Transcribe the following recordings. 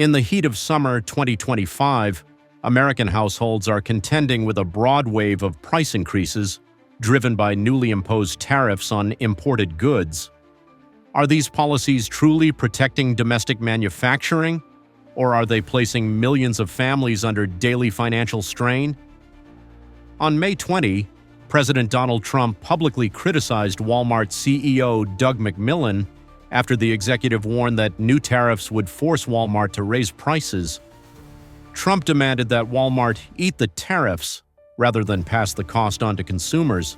In the heat of summer 2025, American households are contending with a broad wave of price increases driven by newly imposed tariffs on imported goods. Are these policies truly protecting domestic manufacturing, or are they placing millions of families under daily financial strain? On May 20, President Donald Trump publicly criticized Walmart CEO Doug McMillon after the executive warned that new tariffs would force Walmart to raise prices. Trump demanded that Walmart eat the tariffs rather than pass the cost on to consumers,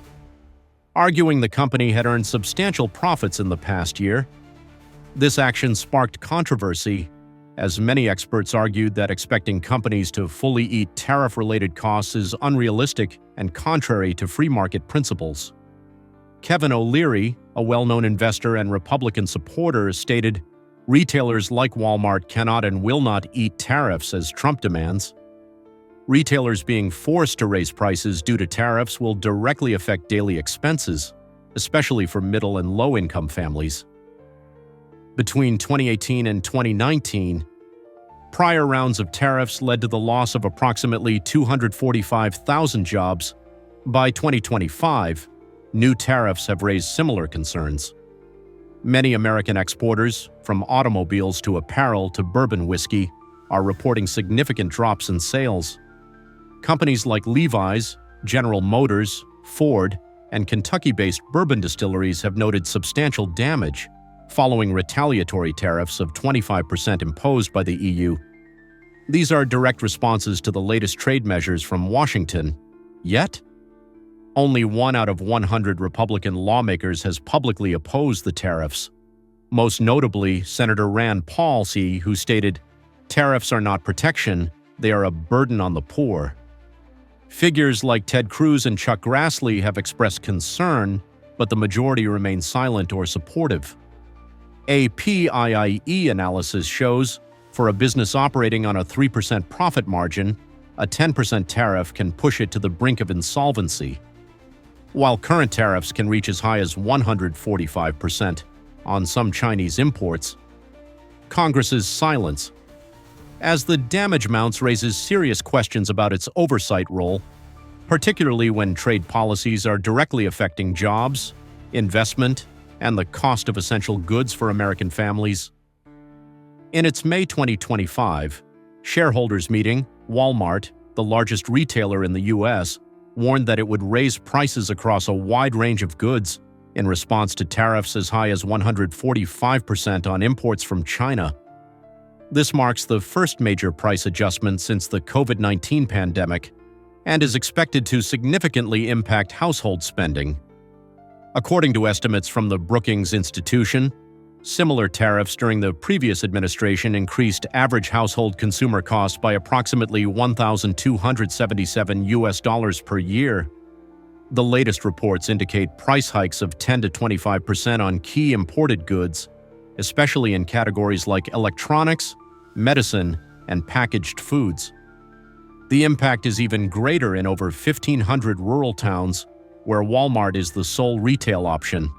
arguing the company had earned substantial profits in the past year. This action sparked controversy, as many experts argued that expecting companies to fully eat tariff-related costs is unrealistic and contrary to free market principles. Kevin O'Leary, a well-known investor and Republican supporter, stated, "Retailers like Walmart cannot and will not eat tariffs as Trump demands. Retailers being forced to raise prices due to tariffs will directly affect daily expenses, especially for middle and low-income families." Between 2018 and 2019, prior rounds of tariffs led to the loss of approximately 245,000 jobs. By 2025, new tariffs have raised similar concerns. Many American exporters, from automobiles to apparel to bourbon whiskey, are reporting significant drops in sales. Companies like Levi's, General Motors, Ford, and Kentucky-based bourbon distilleries have noted substantial damage following retaliatory tariffs of 25% imposed by the EU. These are direct responses to the latest trade measures from Washington. Yet, only 1 out of 100 Republican lawmakers has publicly opposed the tariffs. Most notably, Senator Rand Paul, who stated, "Tariffs are not protection, they are a burden on the poor." Figures like Ted Cruz and Chuck Grassley have expressed concern, but the majority remain silent or supportive. A PIIE analysis shows, for a business operating on a 3% profit margin, a 10% tariff can push it to the brink of insolvency, while current tariffs can reach as high as 145% on some Chinese imports. Congress's silence, as the damage mounts, raises serious questions about its oversight role, particularly when trade policies are directly affecting jobs, investment, and the cost of essential goods for American families. In its May 2025 shareholders meeting, Walmart, the largest retailer in the U.S., warned that it would raise prices across a wide range of goods in response to tariffs as high as 145% on imports from China. This marks the first major price adjustment since the COVID-19 pandemic and is expected to significantly impact household spending. According to estimates from the Brookings Institution, similar tariffs during the previous administration increased average household consumer costs by approximately $1,277 per year. The latest reports indicate price hikes of 10 to 25% on key imported goods, especially in categories like electronics, medicine, and packaged foods. The impact is even greater in over 1,500 rural towns, where Walmart is the sole retail option.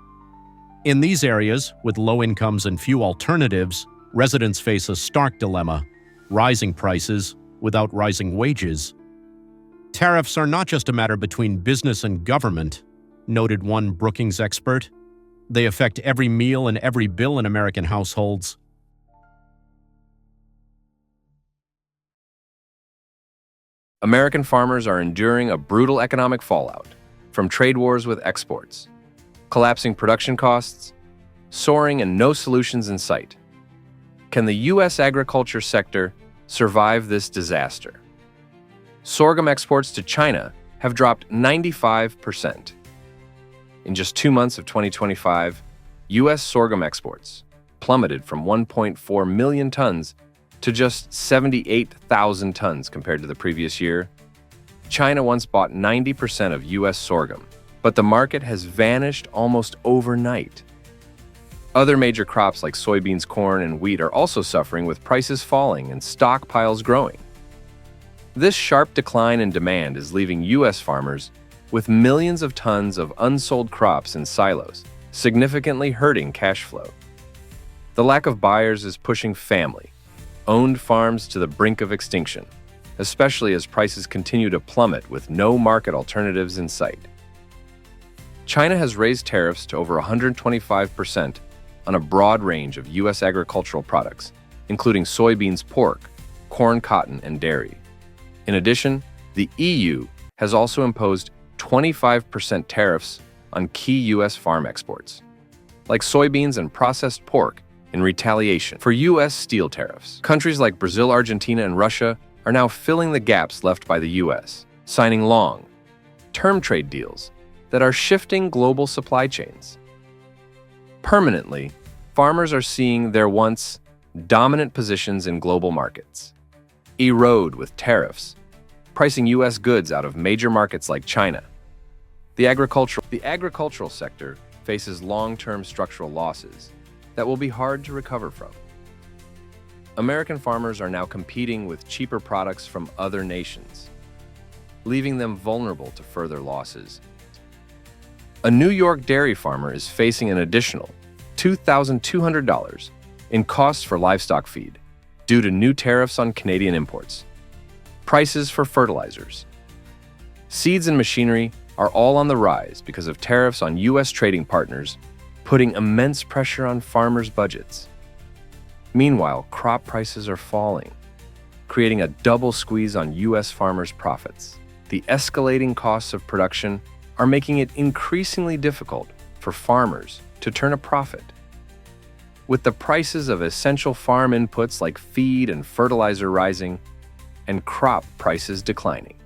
In these areas, with low incomes and few alternatives, residents face a stark dilemma: rising prices without rising wages. Tariffs are not just a matter between business and government, noted one Brookings expert. They affect every meal and every bill in American households. American farmers are enduring a brutal economic fallout from trade wars with exports, collapsing production costs, soaring and no solutions in sight. Can the U.S. agriculture sector survive this disaster? Sorghum exports to China have dropped 95%. In just 2 months of 2025, U.S. sorghum exports plummeted from 1.4 million tons to just 78,000 tons compared to the previous year. China once bought 90% of U.S. sorghum, but the market has vanished almost overnight. Other major crops like soybeans, corn, and wheat are also suffering, with prices falling and stockpiles growing. This sharp decline in demand is leaving U.S. farmers with millions of tons of unsold crops in silos, significantly hurting cash flow. The lack of buyers is pushing family, owned farms to the brink of extinction, especially as prices continue to plummet with no market alternatives in sight. China has raised tariffs to over 125% on a broad range of U.S. agricultural products, including soybeans, pork, corn, cotton, and dairy. In addition, the EU has also imposed 25% tariffs on key U.S. farm exports, like soybeans and processed pork, in retaliation for U.S. steel tariffs. Countries like Brazil, Argentina, and Russia are now filling the gaps left by the U.S., signing long-term trade deals that are shifting global supply chains. Permanently, farmers are seeing their once dominant positions in global markets erode with tariffs, pricing U.S. goods out of major markets like China. The agricultural sector faces long-term structural losses that will be hard to recover from. American farmers are now competing with cheaper products from other nations, leaving them vulnerable to further losses. A New York dairy farmer is facing an additional $2,200 in costs for livestock feed due to new tariffs on Canadian imports. Prices for fertilizers, seeds, and machinery are all on the rise because of tariffs on U.S. trading partners, putting immense pressure on farmers' budgets. Meanwhile, crop prices are falling, creating a double squeeze on U.S. farmers' profits. The escalating costs of production are making it increasingly difficult for farmers to turn a profit. With the prices of essential farm inputs like feed and fertilizer rising, and crop prices declining,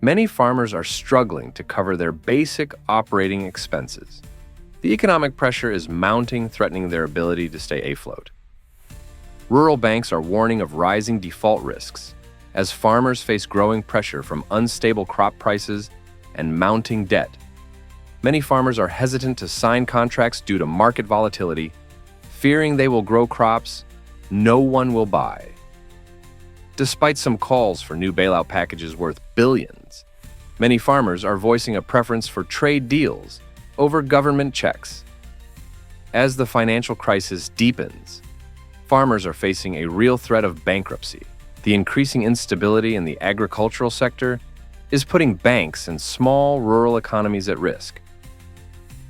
many farmers are struggling to cover their basic operating expenses. The economic pressure is mounting, threatening their ability to stay afloat. Rural banks are warning of rising default risks as farmers face growing pressure from unstable crop prices and mounting debt. Many farmers are hesitant to sign contracts due to market volatility, fearing they will grow crops no one will buy. Despite some calls for new bailout packages worth billions, many farmers are voicing a preference for trade deals over government checks. As the financial crisis deepens, farmers are facing a real threat of bankruptcy. The increasing instability in the agricultural sector is putting banks and small rural economies at risk.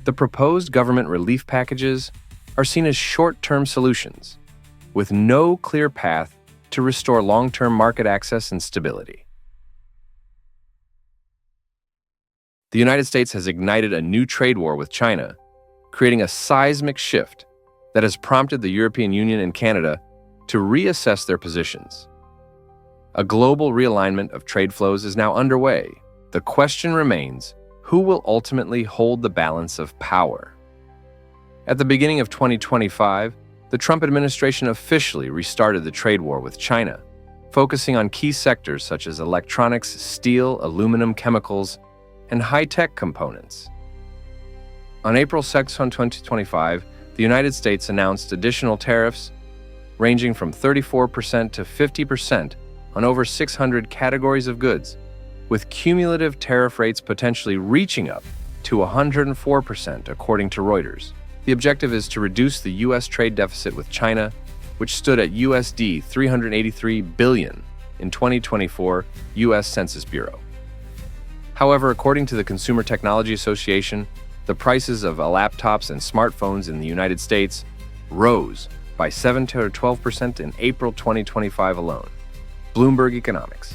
The proposed government relief packages are seen as short-term solutions, with no clear path to restore long-term market access and stability. The United States has ignited a new trade war with China, creating a seismic shift that has prompted the European Union and Canada to reassess their positions. A global realignment of trade flows is now underway. The question remains, who will ultimately hold the balance of power? At the beginning of 2025, the Trump administration officially restarted the trade war with China, focusing on key sectors such as electronics, steel, aluminum, chemicals, and high-tech components. On April 6, 2025, the United States announced additional tariffs ranging from 34% to 50% on over 600 categories of goods, with cumulative tariff rates potentially reaching up to 104%, according to Reuters. The objective is to reduce the U.S. trade deficit with China, which stood at USD $383 billion in 2024 U.S. Census Bureau. However, according to the Consumer Technology Association, the prices of laptops and smartphones in the United States rose by 7 to 12% in April 2025 alone. Bloomberg Economics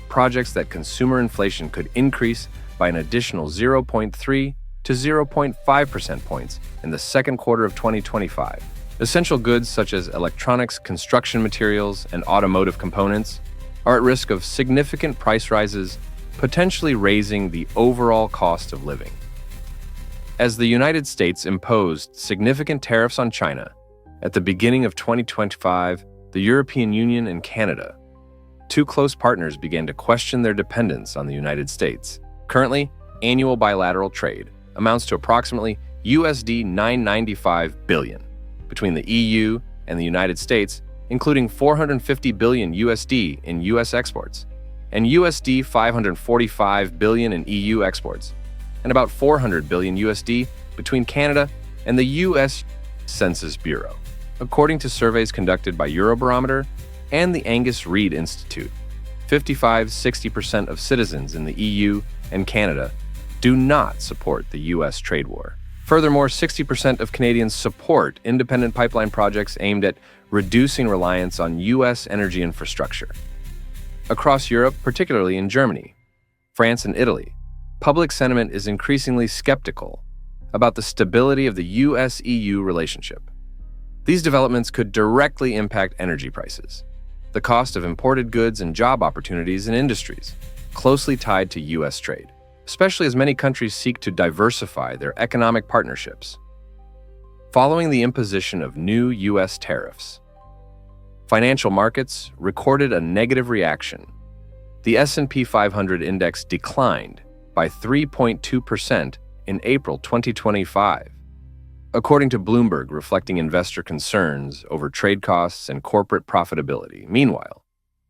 projects that consumer inflation could increase by an additional 0.3 to 0.5 percentage points in the second quarter of 2025. Essential goods such as electronics, construction materials, and automotive components are at risk of significant price rises, potentially raising the overall cost of living. As the United States imposed significant tariffs on China at the beginning of 2025, the European Union and Canada, two close partners, began to question their dependence on the United States. Currently, annual bilateral trade amounts to approximately USD $995 billion between the EU and the United States, including $450 billion USD in US exports and USD $545 billion in EU exports, and about $400 billion USD between Canada and the US Census Bureau. According to surveys conducted by Eurobarometer and the Angus Reid Institute, 55–60% of citizens in the EU and Canada do not support the U.S. trade war. Furthermore, 60% of Canadians support independent pipeline projects aimed at reducing reliance on U.S. energy infrastructure. Across Europe, particularly in Germany, France, and Italy, public sentiment is increasingly skeptical about the stability of the U.S.-EU relationship. These developments could directly impact energy prices, the cost of imported goods, and job opportunities in industries closely tied to U.S. trade, especially as many countries seek to diversify their economic partnerships. Following the imposition of new U.S. tariffs, financial markets recorded a negative reaction. The S&P 500 index declined by 3.2% in April 2025, according to Bloomberg, reflecting investor concerns over trade costs and corporate profitability. Meanwhile,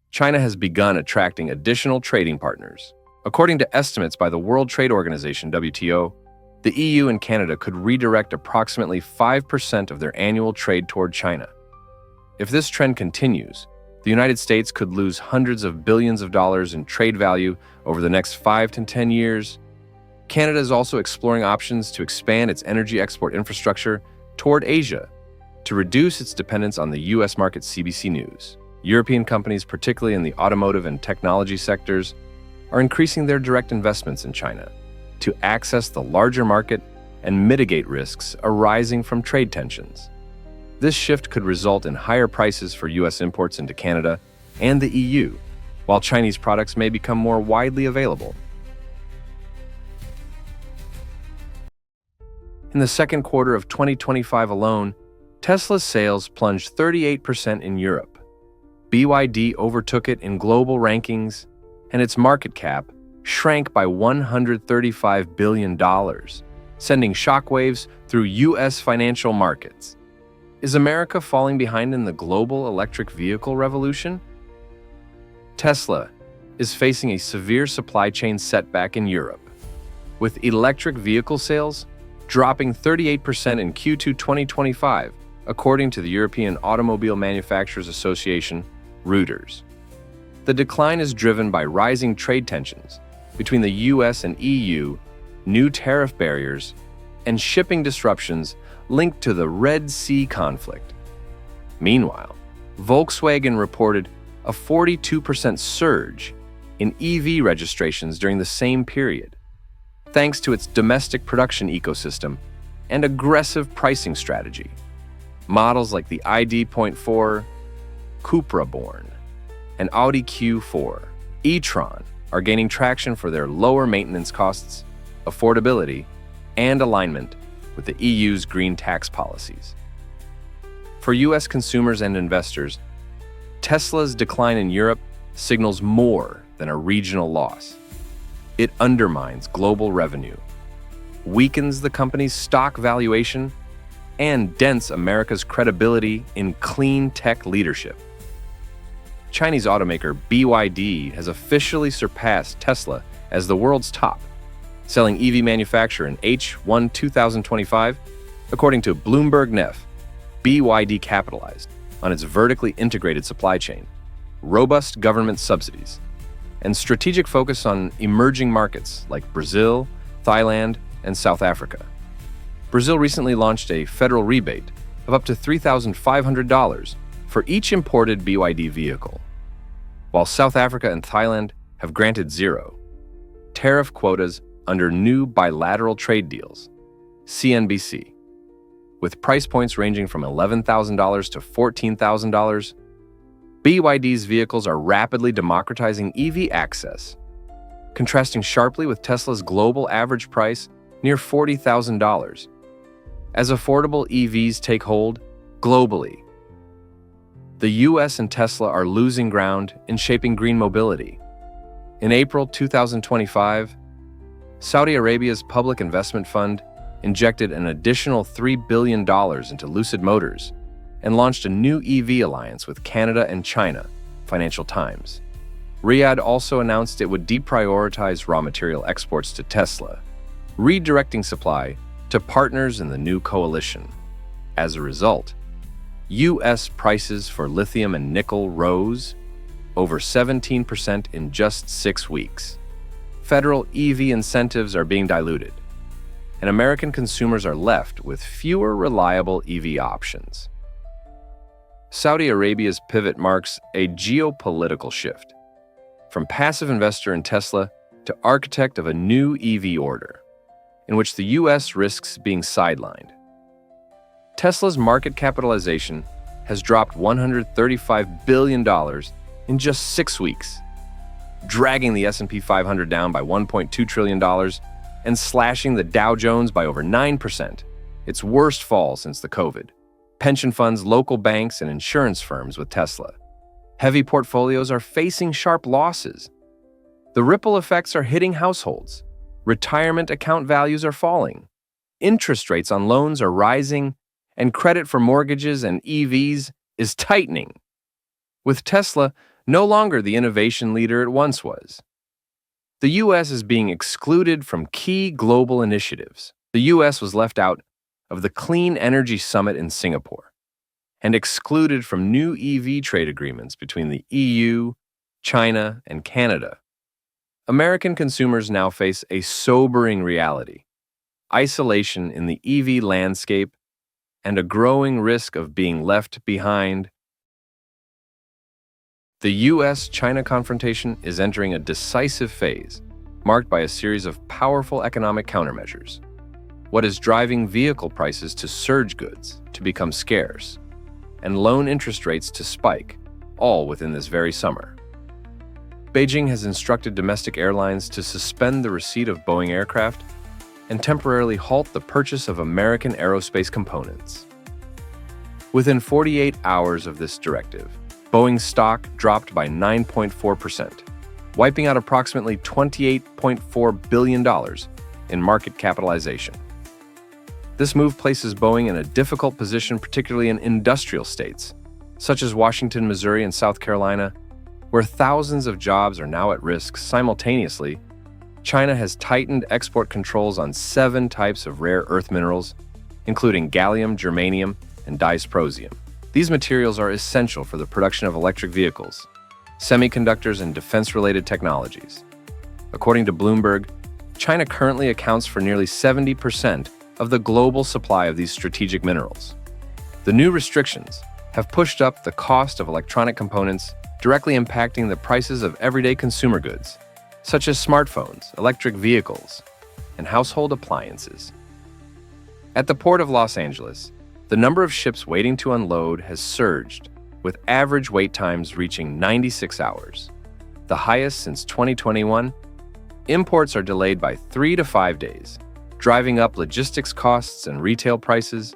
China has begun attracting additional trading partners. According to estimates by the World Trade Organization, WTO, the EU and Canada could redirect approximately 5% of their annual trade toward China. If this trend continues, the United States could lose hundreds of billions of dollars in trade value over the next 5 to 10 years. Canada is also exploring options to expand its energy export infrastructure toward Asia to reduce its dependence on the U.S. market. CBC News. European companies, particularly in the automotive and technology sectors, are increasing their direct investments in China to access the larger market and mitigate risks arising from trade tensions. This shift could result in higher prices for U.S. imports into Canada and the EU, while Chinese products may become more widely available. In the second quarter of 2025 alone, Tesla's sales plunged 38% in Europe. BYD overtook it in global rankings, and its market cap shrank by $135 billion, sending shockwaves through U.S. financial markets. Is America falling behind in the global electric vehicle revolution? Tesla is facing a severe supply chain setback in Europe, with electric vehicle sales dropping 38% in Q2 2025, according to the European Automobile Manufacturers Association, Reuters. The decline is driven by rising trade tensions between the US and EU, new tariff barriers, and shipping disruptions linked to the Red Sea conflict. Meanwhile, Volkswagen reported a 42% surge in EV registrations during the same period, thanks to its domestic production ecosystem and aggressive pricing strategy. Models like the ID.4, Cupra-born, and Audi Q4 e-tron are gaining traction for their lower maintenance costs, affordability, and alignment with the EU's green tax policies. For U.S. consumers and investors, Tesla's decline in Europe signals more than a regional loss. It undermines global revenue, weakens the company's stock valuation, and dents America's credibility in clean tech leadership. Chinese automaker BYD has officially surpassed Tesla as the world's top-selling EV manufacturer in H1 2025, according to Bloomberg Neff. BYD capitalized on its vertically integrated supply chain, robust government subsidies, and strategic focus on emerging markets like Brazil, Thailand, and South Africa. Brazil recently launched a federal rebate of up to $3,500 for each imported BYD vehicle, while South Africa and Thailand have granted zero tariff quotas under new bilateral trade deals. CNBC. With price points ranging from $11,000 to $14,000, BYD's vehicles are rapidly democratizing EV access, contrasting sharply with Tesla's global average price near $40,000. As affordable EVs take hold globally, the US and Tesla are losing ground in shaping green mobility. In April 2025, Saudi Arabia's Public Investment Fund injected an additional $3 billion into Lucid Motors and launched a new EV alliance with Canada and China, Financial Times. Riyadh also announced it would deprioritize raw material exports to Tesla, redirecting supply to partners in the new coalition. As a result, U.S. prices for lithium and nickel rose over 17% in just 6 weeks. Federal EV incentives are being diluted, and American consumers are left with fewer reliable EV options. Saudi Arabia's pivot marks a geopolitical shift, from passive investor in Tesla to architect of a new EV order, in which the U.S. risks being sidelined. Tesla's market capitalization has dropped $135 billion in just 6 weeks, dragging the S&P 500 down by $1.2 trillion and slashing the Dow Jones by over 9%, its worst fall since the COVID. Pension funds, local banks, and insurance firms with Tesla. Heavy portfolios are facing sharp losses. The ripple effects are hitting households. Retirement account values are falling. Interest rates on loans are rising, and credit for mortgages and EVs is tightening, with Tesla no longer the innovation leader it once was. The U.S. is being excluded from key global initiatives. The U.S. was left out of the Clean Energy Summit in Singapore and excluded from new EV trade agreements between the EU, China, and Canada. American consumers now face a sobering reality: isolation in the EV landscape and a growing risk of being left behind. The U.S.-China confrontation is entering a decisive phase, marked by a series of powerful economic countermeasures. What is driving vehicle prices to surge goods to become scarce, and loan interest rates to spike, all within this very summer. Beijing has instructed domestic airlines to suspend the receipt of Boeing aircraft and temporarily halt the purchase of American aerospace components. Within 48 hours of this directive, Boeing's stock dropped by 9.4%, wiping out approximately $28.4 billion in market capitalization. This move places Boeing in a difficult position, particularly in industrial states, such as Washington, Missouri, and South Carolina, where thousands of jobs are now at risk. Simultaneously, China has tightened export controls on 7 types of rare earth minerals, including gallium, germanium, and dysprosium. These materials are essential for the production of electric vehicles, semiconductors, and defense-related technologies. According to Bloomberg, China currently accounts for nearly 70% of the global supply of these strategic minerals. The new restrictions have pushed up the cost of electronic components, directly impacting the prices of everyday consumer goods, such as smartphones, electric vehicles, and household appliances. At the Port of Los Angeles, the number of ships waiting to unload has surged, with average wait times reaching 96 hours, the highest since 2021. Imports are delayed by 3 to 5 days, driving up logistics costs and retail prices.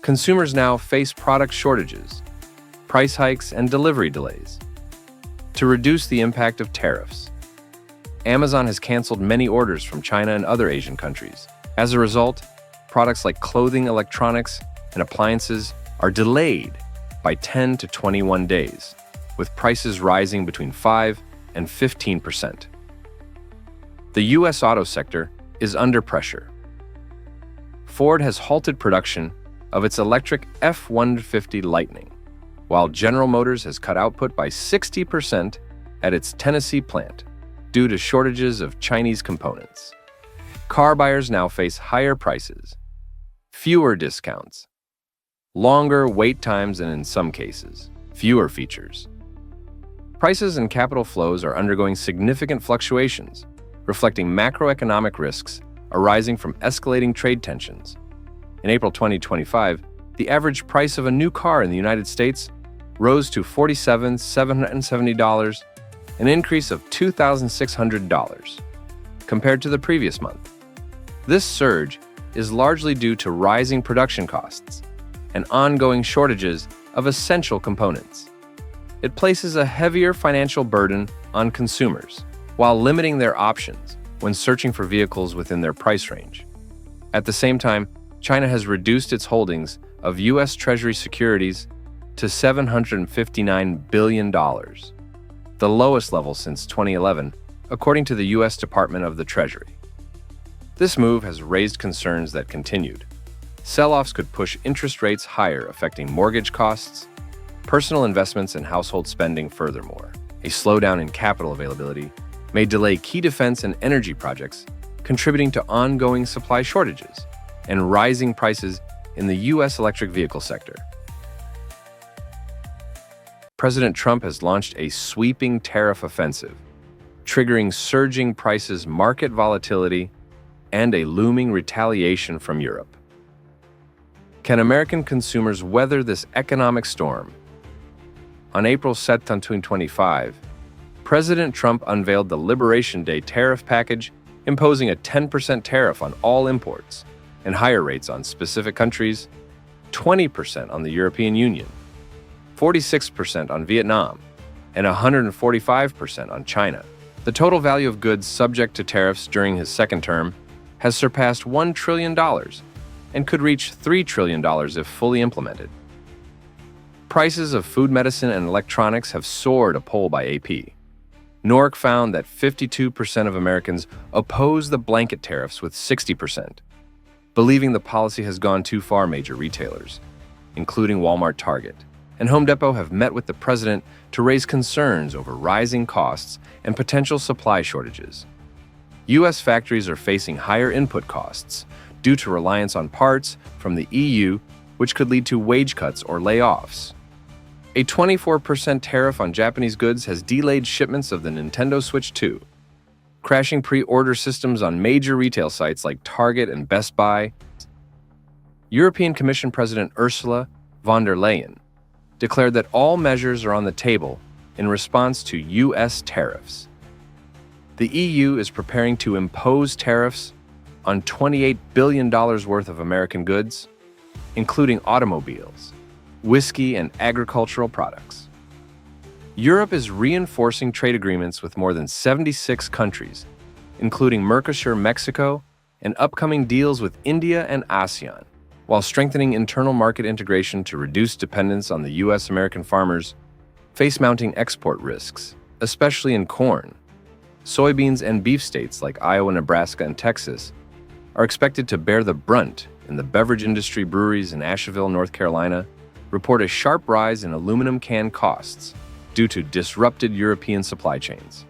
Consumers now face product shortages, price hikes, and delivery delays. To reduce the impact of tariffs, Amazon has canceled many orders from China and other Asian countries. As a result, products like clothing, electronics, and appliances are delayed by 10 to 21 days, with prices rising between 5 and 15%. The U.S. auto sector is under pressure. Ford has halted production of its electric F-150 Lightning, while General Motors has cut output by 60% at its Tennessee plant due to shortages of Chinese components. Car buyers now face higher prices, fewer discounts, longer wait times, and in some cases, fewer features. Prices and capital flows are undergoing significant fluctuations, reflecting macroeconomic risks arising from escalating trade tensions. In April 2025, the average price of a new car in the United States rose to $47,770, an increase of $2,600 compared to the previous month. This surge is largely due to rising production costs and ongoing shortages of essential components. It places a heavier financial burden on consumers while limiting their options when searching for vehicles within their price range. At the same time, China has reduced its holdings of U.S. Treasury securities to $759 billion, the lowest level since 2011, according to the U.S. Department of the Treasury. This move has raised concerns that continued Sell-offs could push interest rates higher, affecting mortgage costs, personal investments, and household spending. Furthermore, a slowdown in capital availability may delay key defense and energy projects, contributing to ongoing supply shortages and rising prices in the U.S. electric vehicle sector. President Trump has launched a sweeping tariff offensive, triggering surging prices, market volatility, and a looming retaliation from Europe. Can American consumers weather this economic storm? On April 7, 2025, President Trump unveiled the Liberation Day tariff package, imposing a 10% tariff on all imports and higher rates on specific countries, 20% on the European Union, 46% on Vietnam, and 145% on China. The total value of goods subject to tariffs during his second term has surpassed $1 trillion and could reach $3 trillion if fully implemented. Prices of food, medicine, and electronics have soared. A poll by AP NORC found that 52% of Americans oppose the blanket tariffs, with 60% believing the policy has gone too far. Major retailers, including Walmart, Target, and Home Depot, have met with the president to raise concerns over rising costs and potential supply shortages. U.S. factories are facing higher input costs due to reliance on parts from the EU, which could lead to wage cuts or layoffs. A 24% tariff on Japanese goods has delayed shipments of the Nintendo Switch 2, crashing pre-order systems on major retail sites like Target and Best Buy. European Commission President Ursula von der Leyen declared that all measures are on the table in response to U.S. tariffs. The EU is preparing to impose tariffs on $28 billion worth of American goods, including automobiles, whiskey, and agricultural products. Europe is reinforcing trade agreements with more than 76 countries, including Mercosur, Mexico, and upcoming deals with India and ASEAN, while strengthening internal market integration to reduce dependence on the U.S. American farmers face mounting export risks, especially in corn. Soybeans and beef states like Iowa, Nebraska, and Texas are expected to bear the brunt. In the beverage industry, breweries in Asheville, North Carolina, report a sharp rise in aluminum can costs due to disrupted European supply chains.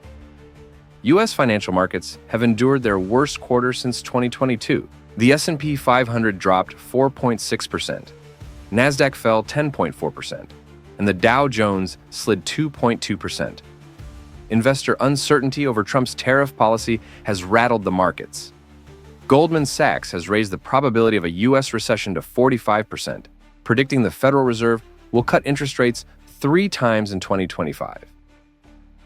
U.S. financial markets have endured their worst quarter since 2022. The S&P 500 dropped 4.6%, NASDAQ fell 10.4%, and the Dow Jones slid 2.2%. Investor uncertainty over Trump's tariff policy has rattled the markets. Goldman Sachs has raised the probability of a U.S. recession to 45%, predicting the Federal Reserve will cut interest rates 3 times in 2025.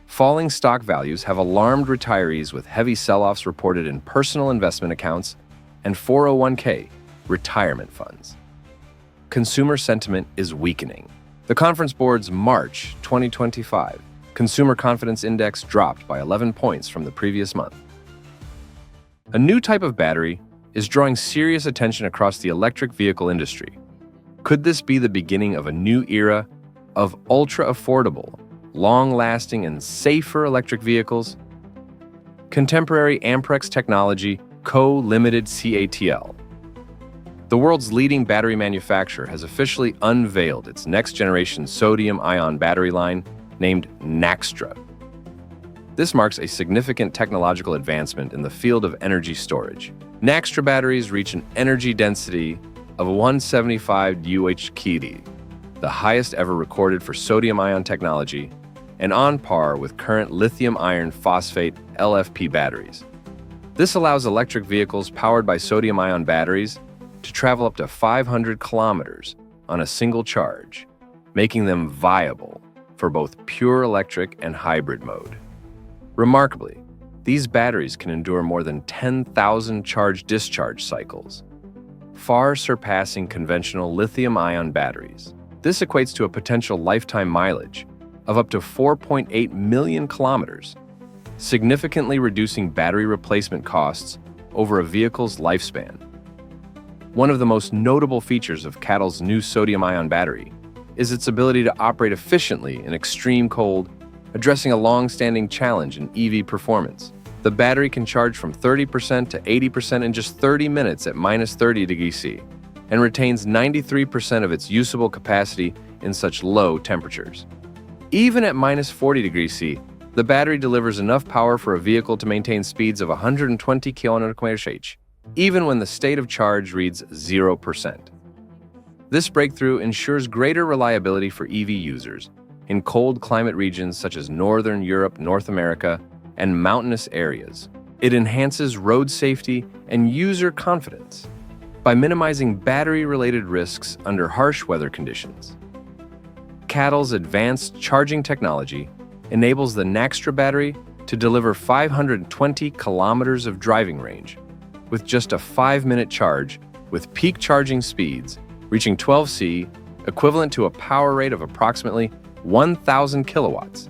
Falling stock values have alarmed retirees, with heavy sell-offs reported in personal investment accounts and 401k retirement funds. Consumer sentiment is weakening. The Conference Board's March 2025 Consumer Confidence Index dropped by 11 points from the previous month. A new type of battery is drawing serious attention across the electric vehicle industry. Could this be the beginning of a new era of ultra-affordable, long-lasting, and safer electric vehicles? Contemporary Amperex technology, Co-Limited CATL. The world's leading battery manufacturer has officially unveiled its next-generation sodium-ion battery line named Naxtra. This marks a significant technological advancement in the field of energy storage. Naxtra batteries reach an energy density of 175 UHkD, the highest ever recorded for sodium-ion technology, and on par with current lithium iron phosphate LFP batteries. This allows electric vehicles powered by sodium-ion batteries to travel up to 500 kilometers on a single charge, making them viable for both pure electric and hybrid mode. Remarkably, these batteries can endure more than 10,000 charge-discharge cycles, far surpassing conventional lithium-ion batteries. This equates to a potential lifetime mileage of up to 4.8 million kilometers, significantly reducing battery replacement costs over a vehicle's lifespan. One of the most notable features of CATL's new sodium-ion battery is its ability to operate efficiently in extreme cold, addressing a long-standing challenge in EV performance. The battery can charge from 30% to 80% in just 30 minutes at -30 degrees C, and retains 93% of its usable capacity in such low temperatures. Even at minus 40 degrees C, the battery delivers enough power for a vehicle to maintain speeds of 120 km/h, even when the state of charge reads 0%. This breakthrough ensures greater reliability for EV users in cold climate regions such as Northern Europe, North America, and mountainous areas. It enhances road safety and user confidence by minimizing battery-related risks under harsh weather conditions. CATL's advanced charging technology enables the Naxtra battery to deliver 520 kilometers of driving range with just a 5-minute charge, with peak charging speeds reaching 12C, equivalent to a power rate of approximately 1,000 kilowatts,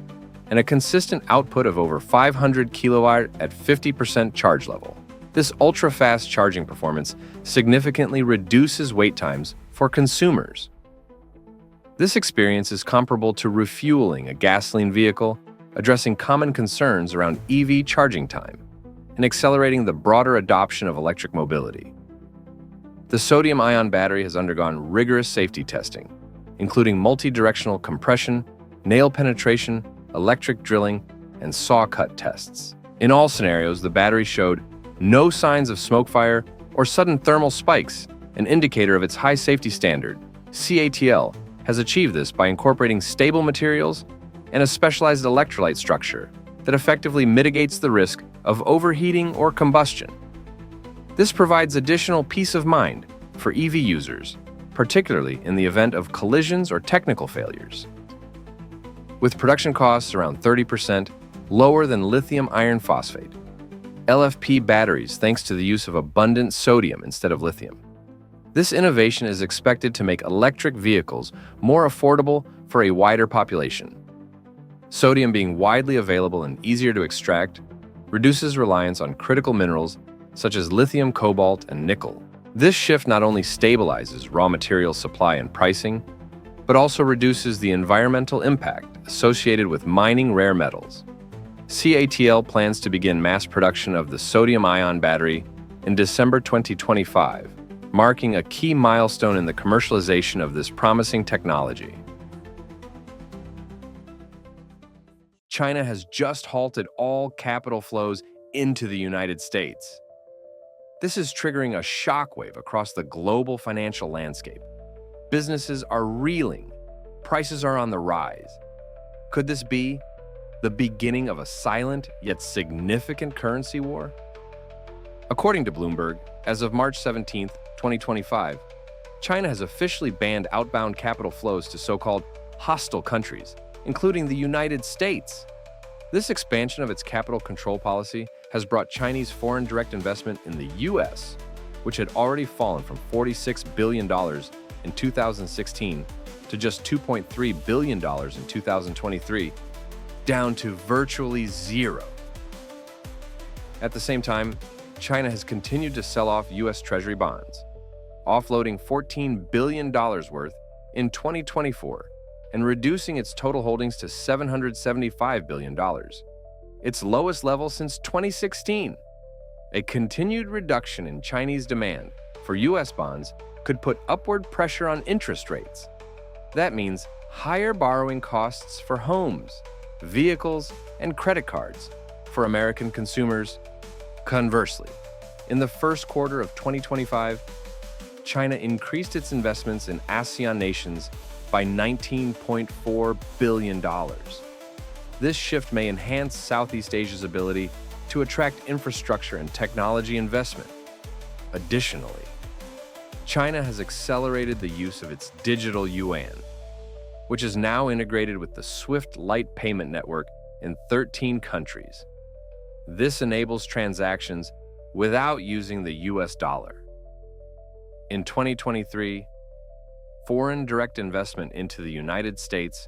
and a consistent output of over 500 kilowatt at 50% charge level. This ultra-fast charging performance significantly reduces wait times for consumers. This experience is comparable to refueling a gasoline vehicle, addressing common concerns around EV charging time and accelerating the broader adoption of electric mobility. The sodium-ion battery has undergone rigorous safety testing, including multi-directional compression, nail penetration, electric drilling, and saw cut tests. In all scenarios, the battery showed no signs of smoke fire or sudden thermal spikes, an indicator of its high safety standard. CATL has achieved this by incorporating stable materials and a specialized electrolyte structure that effectively mitigates the risk of overheating or combustion. This provides additional peace of mind for EV users, particularly in the event of collisions or technical failures. With production costs around 30% lower than lithium iron phosphate, LFP batteries thanks to the use of abundant sodium instead of lithium. This innovation is expected to make electric vehicles more affordable for a wider population. Sodium being widely available and easier to extract reduces reliance on critical minerals such as lithium, cobalt, and nickel. This shift not only stabilizes raw material supply and pricing, but also reduces the environmental impact associated with mining rare metals. CATL plans to begin mass production of the sodium-ion battery in December 2025, marking a key milestone in the commercialization of this promising technology. China has just halted all capital flows into the United States. This is triggering a shockwave across the global financial landscape. Businesses are reeling. Prices are on the rise. Could this be the beginning of a silent yet significant currency war? According to Bloomberg, as of March 17, 2025, China has officially banned outbound capital flows to so-called hostile countries, including the United States. This expansion of its capital control policy has brought Chinese foreign direct investment in the U.S., which had already fallen from $46 billion in 2016 to just $2.3 billion in 2023, down to virtually zero. At the same time, China has continued to sell off U.S. Treasury bonds, offloading $14 billion worth in 2024 and reducing its total holdings to $775 billion, its lowest level since 2016. A continued reduction in Chinese demand for U.S. bonds could put upward pressure on interest rates. That means higher borrowing costs for homes, vehicles, and credit cards for American consumers. Conversely, in the first quarter of 2025, China increased its investments in ASEAN nations by $19.4 billion. This shift may enhance Southeast Asia's ability to attract infrastructure and technology investment. Additionally, China has accelerated the use of its digital yuan, which is now integrated with the SWIFT Light Payment Network in 13 countries. This enables transactions without using the US dollar. In 2023, foreign direct investment into the United States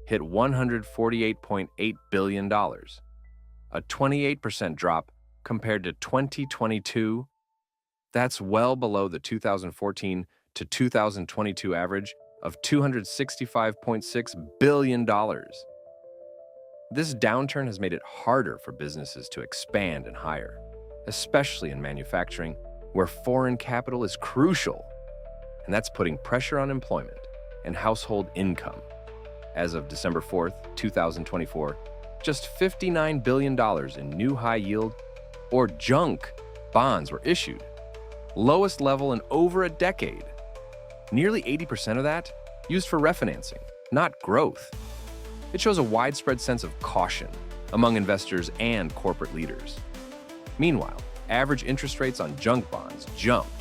hit $148.8 billion, a 28% drop compared to 2022. That's well below the 2014 to 2022 average of $265.6 billion. This downturn has made it harder for businesses to expand and hire, especially in manufacturing, where foreign capital is crucial. and that's putting pressure on employment and household income. As of December 4th, 2024, just $59 billion in new high-yield or junk bonds were issued, lowest level in over a decade. Nearly 80% of that used for refinancing, not growth. It shows a widespread sense of caution among investors and corporate leaders. Meanwhile, average interest rates on junk bonds jumped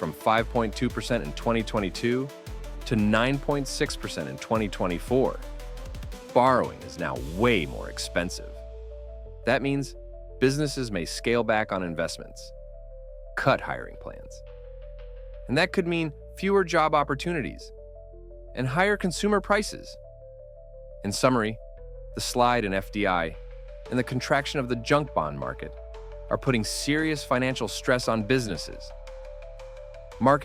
from 5.2% in 2022 to 9.6% in 2024. Borrowing is now way more expensive. That means businesses may scale back on investments, cut hiring plans. And that could mean fewer job opportunities and higher consumer prices. In summary, the slide in FDI and the contraction of the junk bond market are putting serious financial stress on businesses. Market